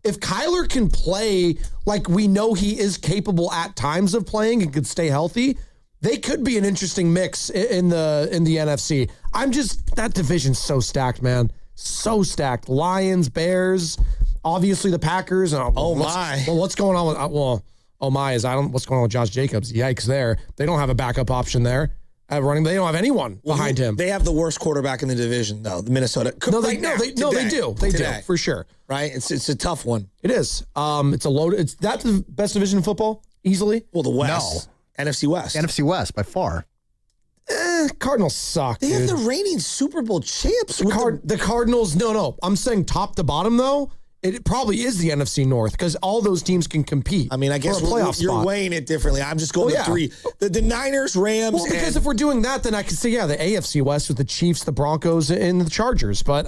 if Kyler can play like we know he is capable at times of playing and could stay healthy, they could be an interesting mix in the NFC. That division's so stacked, man. So stacked. Lions, Bears, obviously the Packers. What's going on with what's going on with Josh Jacobs? Yikes there. They don't have a backup option there at running. They don't have anyone behind him. They have the worst quarterback in the division, though, the Minnesota. They do. They do, for sure. Right? It's a tough one. It is. That's the best division in football, easily. Well, the West. No. NFC West. NFC West, by far. Cardinals suck, They have the reigning Super Bowl champs. The Cardinals, no. I'm saying top to bottom, though. It probably is the NFC North because all those teams can compete. I mean, I guess you're weighing it differently. I'm just going to three. The Niners, Rams. Well, because if we're doing that, then I could say, the AFC West with the Chiefs, the Broncos, and the Chargers. But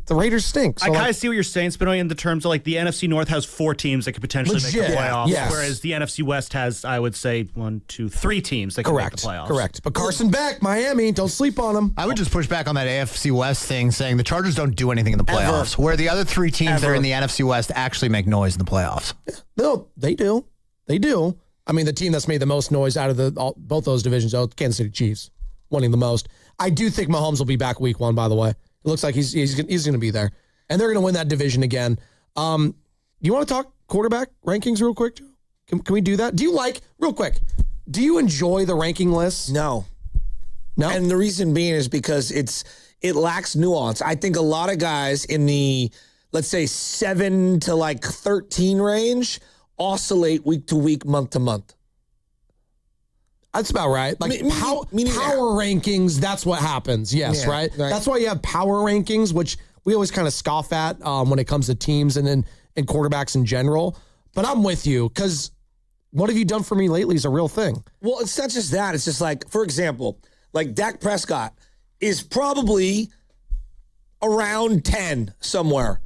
the Raiders stink. So I kind of see what you're saying, Spinoy, in the terms of like the NFC North has 4 teams that could potentially make the playoffs, whereas the NFC West has, I would say, 3 teams that could make the playoffs. Correct. But Carson Beck, Miami, don't sleep on them. I would just push back on that AFC West thing, saying the Chargers don't do anything in the playoffs, where the other 3 teams that are in the NFC West actually make noise in the playoffs. No, they do. They do. I mean, the team that's made the most noise out of both those divisions, Kansas City Chiefs, winning the most. I do think Mahomes will be back week 1, by the way. It looks like he's going to be there. And they're going to win that division again. You want to talk quarterback rankings real quick, Joe? Can we do that? Real quick, do you enjoy the ranking list? No. No? And the reason being is because it lacks nuance. I think a lot of guys in the, let's say, 7 to 13 range oscillate week to week, month to month. That's about right. Power rankings, that's what happens. Yes, right? That's why you have power rankings, which we always kind of scoff at when it comes to teams and quarterbacks in general. But I'm with you because what have you done for me lately is a real thing. Well, it's not just that. It's just for example, Dak Prescott is probably around 10 somewhere.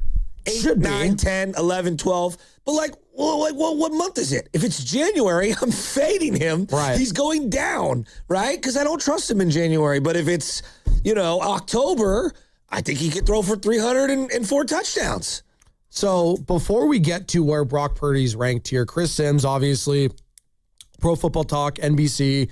8, 9, 10, 11, 12. But what month is it? If it's January, I'm fading him. Right. He's going down, right? Because I don't trust him in January. But if it's, October, I think he could throw for 304 touchdowns. So before we get to where Brock Purdy's ranked here, Chris Sims, obviously, Pro Football Talk, NBC.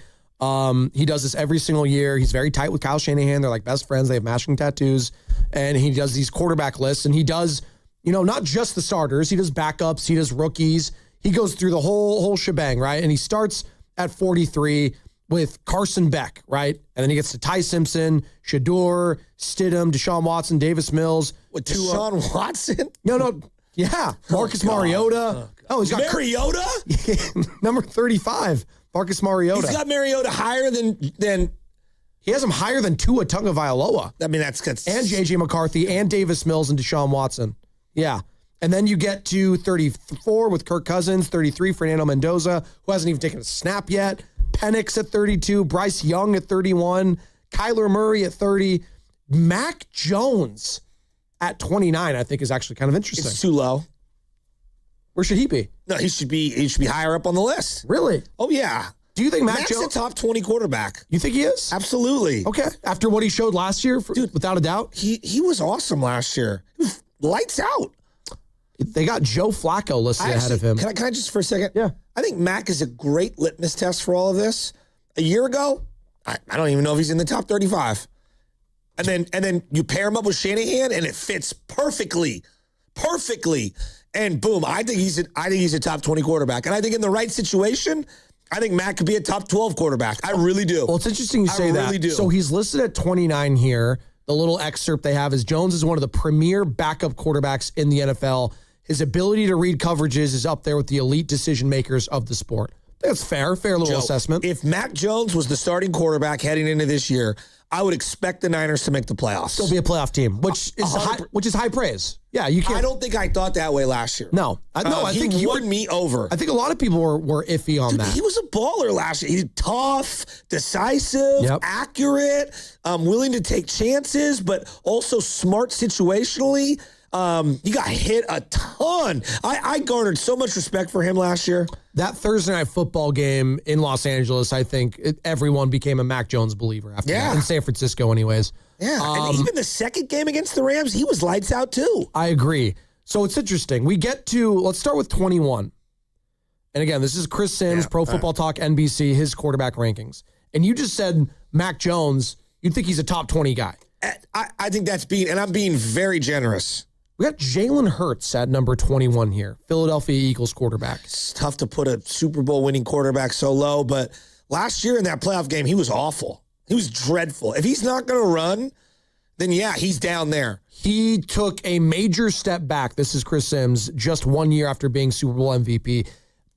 He does this every single year. He's very tight with Kyle Shanahan. They're like best friends. They have matching tattoos. And he does these quarterback lists. And he does, not just the starters. He does backups. He does rookies. He goes through the whole shebang, right? And he starts at 43 with Carson Beck, right? And then he gets to Ty Simpson, Shador, Stidham, Deshaun Watson, Davis Mills. What, Deshaun Watson? No. Yeah. Marcus Mariota. He's got Mariota? Number 35, Marcus Mariota. He's got Mariota higher than he has him higher than Tua Tagovailoa. I mean, that's and J.J. McCarthy and Davis Mills and Deshaun Watson. Yeah. And then you get to 34 with Kirk Cousins, 33, Fernando Mendoza, who hasn't even taken a snap yet. Penix at 32, Bryce Young at 31, Kyler Murray at 30, Mac Jones at 29, I think is actually kind of interesting. It's too low. Where should he be? No, he should be higher up on the list. Really? Oh, yeah. Do you think Mac's a top 20 quarterback? You think he is? Absolutely. Okay. After what he showed last year, dude, without a doubt? He was awesome last year. He was lights out. They got Joe Flacco listed ahead of him. Can I just for a second? Yeah. I think Mac is a great litmus test for all of this. A year ago, I don't even know if he's in the top 35. And then you pair him up with Shanahan, and it fits perfectly. And boom, I think he's a top 20 quarterback. And I think in the right situation, I think Mac could be a top 12 quarterback. I really do. Well, it's interesting you say that. I really do. So he's listed at 29 here. The little excerpt they have is Jones is one of the premier backup quarterbacks in the NFL. His ability to read coverages is up there with the elite decision makers of the sport. That's fair little assessment. If Mac Jones was the starting quarterback heading into this year, I would expect the Niners to make the playoffs. Still be a playoff team, which is high praise. Yeah, you can't. I don't think I thought that way last year. No, I think he won me over. I think a lot of people were iffy on that. He was a baller last year. He's tough, decisive, accurate, willing to take chances, but also smart situationally. He got hit a ton. I garnered so much respect for him last year. That Thursday night football game in Los Angeles, I think everyone became a Mac Jones believer after that. In San Francisco anyways. Yeah, and even the second game against the Rams, he was lights out too. I agree. So it's interesting. Let's start with 21. And again, this is Chris Sims, Pro Football Talk, NBC, his quarterback rankings. And you just said Mac Jones, you'd think he's a top 20 guy. I think and I'm being very generous. We got Jalen Hurts at number 21 here, Philadelphia Eagles quarterback. It's tough to put a Super Bowl winning quarterback so low, but last year in that playoff game, he was awful. He was dreadful. If he's not going to run, then yeah, he's down there. He took a major step back. This is Chris Sims, just 1 year after being Super Bowl MVP.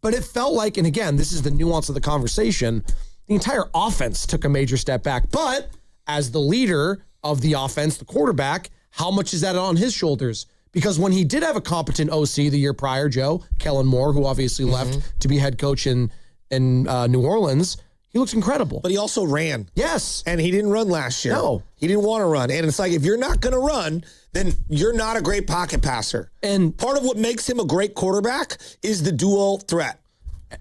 But it felt like, and again, this is the nuance of the conversation, the entire offense took a major step back. But as the leader of the offense, the quarterback, how much is that on his shoulders? Because when he did have a competent OC the year prior, Joe, Kellen Moore, who obviously left to be head coach in New Orleans, he looks incredible. But he also ran. Yes. And he didn't run last year. No. He didn't want to run. And it's like, if you're not going to run, then you're not a great pocket passer. And part of what makes him a great quarterback is the dual threat.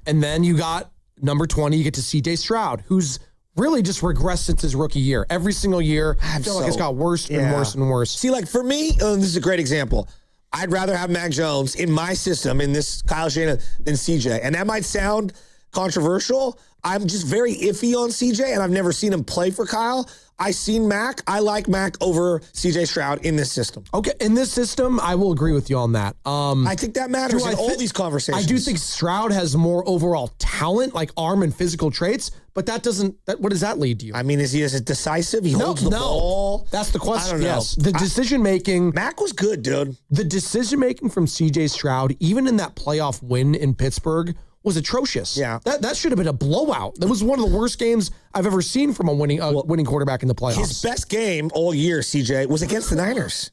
And then you got number 20, you get to CJ Stroud, who's really just regressed since his rookie year. Every single year, I feel like it's got worse and worse and worse. See, like for me, this is a great example. I'd rather have Mac Jones in my system, in this Kyle Shanahan, than CJ. And that might sound controversial. I'm just very iffy on CJ, and I've never seen him play for Kyle. I seen Mac. I like Mac over CJ Stroud in this system. Okay, in this system, I will agree with you on that. I think that matters in all these conversations. I do think Stroud has more overall talent, like arm and physical traits, but that doesn't. What does that lead to you? I mean, is he as decisive? He holds the ball. That's the question. I don't know. Yes, the decision making. Mac was good, dude. The decision making from CJ Stroud, even in that playoff win in Pittsburgh, was atrocious. Yeah. That should have been a blowout. That was one of the worst games I've ever seen from a winning quarterback in the playoffs. His best game all year, CJ, was against the Niners.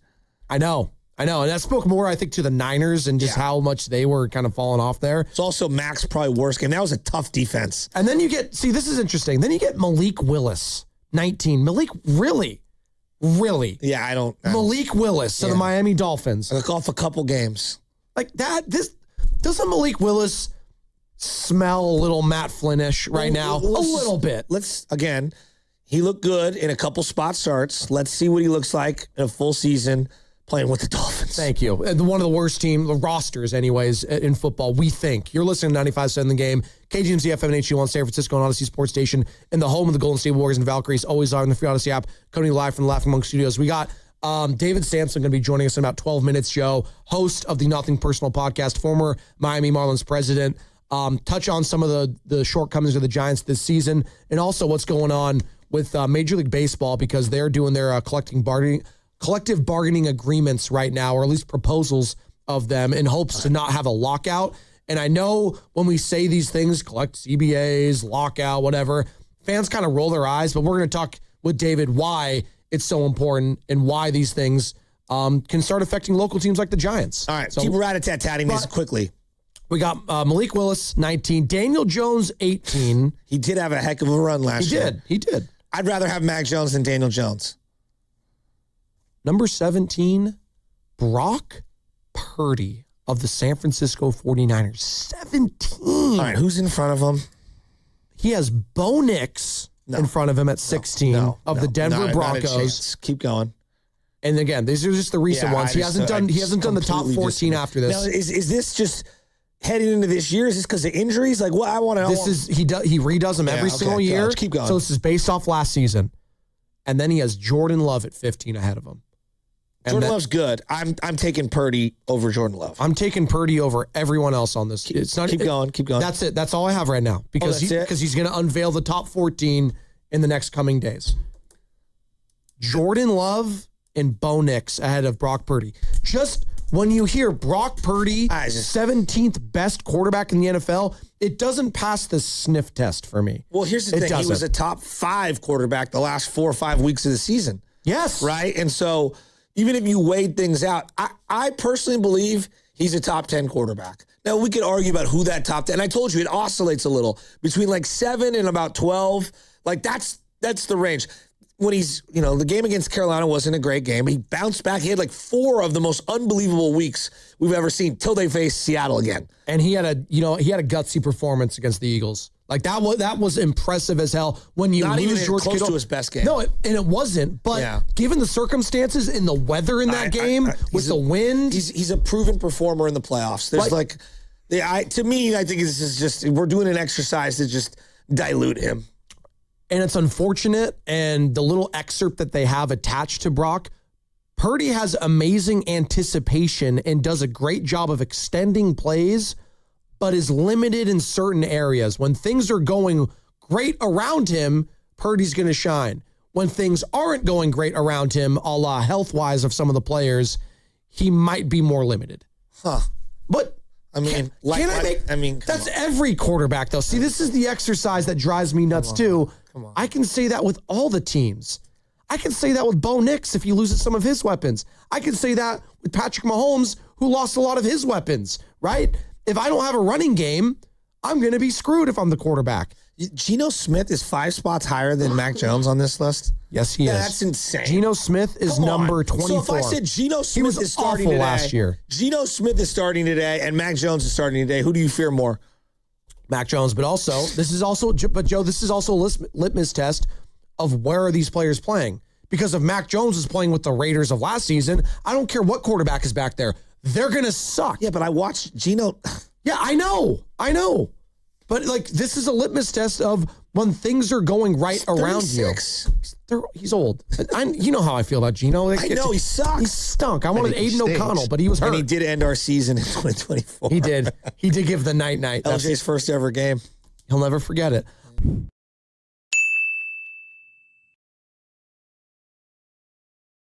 I know. And that spoke more, I think, to the Niners and just how much they were kind of falling off there. It's also Mac's probably worst game. That was a tough defense. And then this is interesting. Then you get Malik Willis, 19. Malik, really? Yeah, I don't. Malik Willis of the Miami Dolphins. Look off a couple games. Like that, doesn't Malik Willis smell a little Matt Flynn-ish right now? A little bit. He looked good in a couple spot starts. Let's see what he looks like in a full season playing with the Dolphins. Thank you. One of the worst the rosters anyways, in football, we think. You're listening to 95.7 The Game, KGMZ FM and HU1 San Francisco and Odyssey Sports Station, and the home of the Golden State Warriors and Valkyries, always on the free Odyssey app, coming live from the Laughing Monk Studios. We got David Sampson going to be joining us in about 12 minutes, Joe, host of the Nothing Personal podcast, former Miami Marlins president. Touch on some of the shortcomings of the Giants this season, and also what's going on with Major League Baseball, because they're doing their collective bargaining agreements right now, or at least proposals of them, in hopes to not have a lockout. And I know when we say these things, collect CBAs, lockout, whatever, fans kind of roll their eyes, but we're going to talk with David why it's so important and why these things can start affecting local teams like the Giants. All right, keep rat-a-tat-tatting this quickly. We got Malik Willis, 19. Daniel Jones, 18. He did have a heck of a run last year. He did. I'd rather have Mac Jones than Daniel Jones. Number 17, Brock Purdy of the San Francisco 49ers. 17. All right, who's in front of him? He has Bo Nix in front of him at 16 of the Denver Broncos. Keep going. And again, these are just the recent ones. He hasn't done the top 14 after this. Now, is this just heading into this year? Is this because of injuries? Like, what I want to know. He redoes them every single year. Let's keep going. So this is based off last season. And then he has Jordan Love at 15 ahead of him. Jordan Love's good. I'm taking Purdy over Jordan Love. I'm taking Purdy over everyone else on this. Keep going. That's it. That's all I have right now, because he's going to unveil the top 14 in the next coming days. Jordan Love and Bo Nix ahead of Brock Purdy. Just when you hear Brock Purdy, 17th best quarterback in the NFL, it doesn't pass the sniff test for me. Well, here's the thing. He was a top 5 quarterback the last 4 or 5 weeks of the season. Yes. Right? And so even if you weighed things out, I personally believe he's a top 10 quarterback. Now, we could argue about who that top 10, and I told you it oscillates a little between like 7 and about 12. Like that's the range. When he's, the game against Carolina wasn't a great game. He bounced back. He had like 4 of the most unbelievable weeks we've ever seen till they faced Seattle again. And he had a gutsy performance against the Eagles. Like that was impressive as hell. When you Not lose even George close Kittle, to his best game. No, and it wasn't. But given the circumstances and the weather in that game with the wind, he's a proven performer in the playoffs. There's to me, I think this is just we're doing an exercise to just dilute him. And it's unfortunate. And the little excerpt that they have attached to Brock, Purdy has amazing anticipation and does a great job of extending plays, but is limited in certain areas. When things are going great around him, Purdy's going to shine. When things aren't going great around him, a la health-wise of some of the players, he might be more limited. Huh. But I mean, that's every quarterback, though. See, this is the exercise that drives me nuts, too. I can say that with all the teams. I can say that with Bo Nix if he loses some of his weapons. I can say that with Patrick Mahomes, who lost a lot of his weapons, right? If I don't have a running game, I'm going to be screwed if I'm the quarterback. Gino Smith is 5 spots higher than Mac Jones on this list? Yes, he is. That's insane. Gino Smith is number 24. So if I said Gino Smith is starting today, last year. Gino Smith is starting today and Mac Jones is starting today, who do you fear more? Mac Jones, but Joe, this is also a litmus test of where are these players playing. Because if Mac Jones is playing with the Raiders of last season, I don't care what quarterback is back there. They're going to suck. Yeah, but I watched Gino. Yeah, I know. But this is a litmus test of when things are going right around you. He's old. You know how I feel about Gino. I know, he sucks. He stunk. I wanted Aiden O'Connell, but he was hurt. And he did end our season in 2024. He did. He did give the night. LJ's first ever game. He'll never forget it.